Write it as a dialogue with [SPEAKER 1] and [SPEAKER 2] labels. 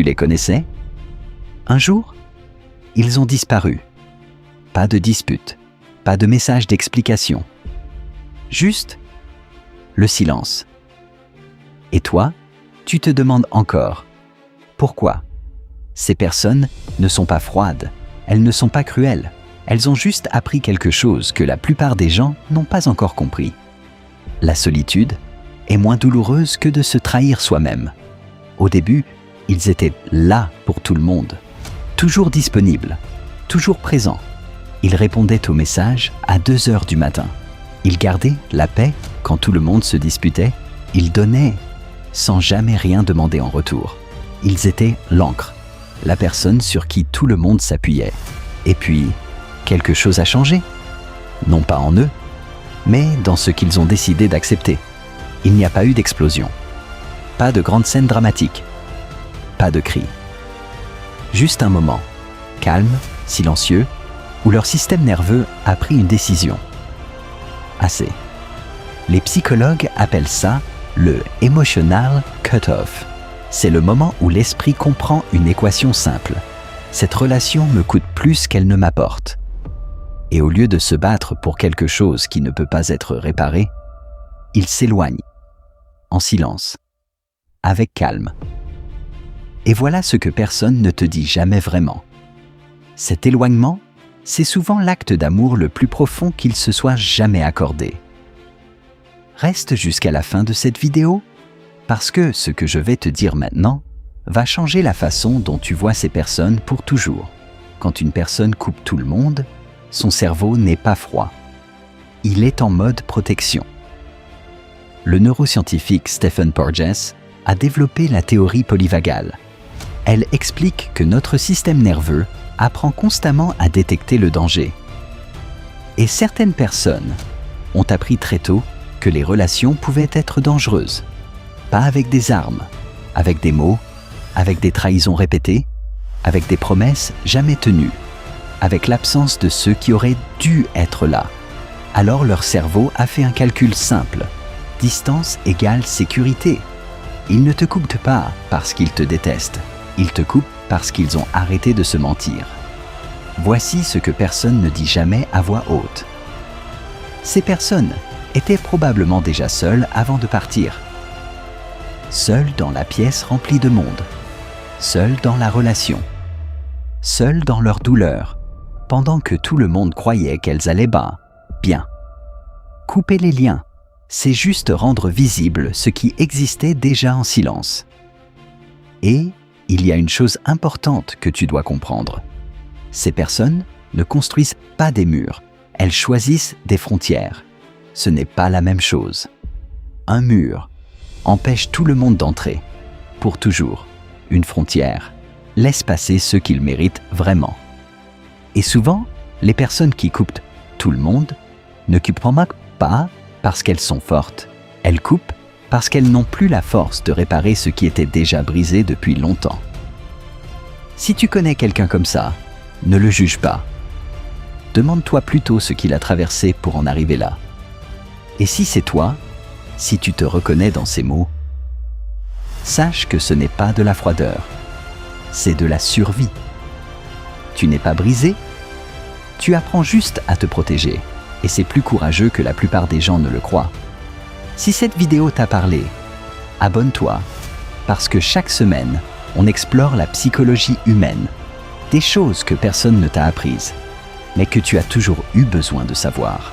[SPEAKER 1] Tu les connaissais? Un jour, ils ont disparu. Pas de dispute, pas de message d'explication. Juste le silence. Et toi, tu te demandes encore, pourquoi? Ces personnes ne sont pas froides, elles ne sont pas cruelles, elles ont juste appris quelque chose que la plupart des gens n'ont pas encore compris. La solitude est moins douloureuse que de se trahir soi-même. Au début, ils étaient là pour tout le monde, toujours disponibles, toujours présents. Ils répondaient aux messages à 2 heures du matin. Ils gardaient la paix quand tout le monde se disputait. Ils donnaient sans jamais rien demander en retour. Ils étaient l'encre, la personne sur qui tout le monde s'appuyait. Et puis, quelque chose a changé. Non pas en eux, mais dans ce qu'ils ont décidé d'accepter. Il n'y a pas eu d'explosion. Pas de grande scène dramatique. Pas de cris. Juste un moment, calme, silencieux, où leur système nerveux a pris une décision. Assez. Les psychologues appellent ça le « emotional cut-off ». C'est le moment où l'esprit comprend une équation simple. Cette relation me coûte plus qu'elle ne m'apporte. Et au lieu de se battre pour quelque chose qui ne peut pas être réparé, il s'éloigne, en silence, avec calme. Et voilà ce que personne ne te dit jamais vraiment. Cet éloignement, c'est souvent l'acte d'amour le plus profond qu'il se soit jamais accordé. Reste jusqu'à la fin de cette vidéo, parce que ce que je vais te dire maintenant va changer la façon dont tu vois ces personnes pour toujours. Quand une personne coupe tout le monde, son cerveau n'est pas froid. Il est en mode protection. Le neuroscientifique Stephen Porges a développé la théorie polyvagale. Elle explique que notre système nerveux apprend constamment à détecter le danger. Et certaines personnes ont appris très tôt que les relations pouvaient être dangereuses. Pas avec des armes, avec des mots, avec des trahisons répétées, avec des promesses jamais tenues, avec l'absence de ceux qui auraient dû être là. Alors leur cerveau a fait un calcul simple. Distance égale sécurité. Ils ne te coupent pas parce qu'ils te détestent. Ils te coupent parce qu'ils ont arrêté de se mentir. Voici ce que personne ne dit jamais à voix haute. Ces personnes étaient probablement déjà seules avant de partir. Seules dans la pièce remplie de monde. Seules dans la relation. Seules dans leur douleur, pendant que tout le monde croyait qu'elles allaient bien. Couper les liens, c'est juste rendre visible ce qui existait déjà en silence. Et il y a une chose importante que tu dois comprendre. Ces personnes ne construisent pas des murs, elles choisissent des frontières. Ce n'est pas la même chose. Un mur empêche tout le monde d'entrer, pour toujours. Une frontière laisse passer ceux qu'ils méritent vraiment. Et souvent, les personnes qui coupent tout le monde ne coupent pas parce qu'elles sont fortes. Elles coupent parce qu'elles n'ont plus la force de réparer ce qui était déjà brisé depuis longtemps. Si tu connais quelqu'un comme ça, ne le juge pas. Demande-toi plutôt ce qu'il a traversé pour en arriver là. Et si c'est toi, si tu te reconnais dans ces mots, sache que ce n'est pas de la froideur, c'est de la survie. Tu n'es pas brisé, tu apprends juste à te protéger, et c'est plus courageux que la plupart des gens ne le croient. Si cette vidéo t'a parlé, abonne-toi, parce que chaque semaine, on explore la psychologie humaine, des choses que personne ne t'a apprises, mais que tu as toujours eu besoin de savoir.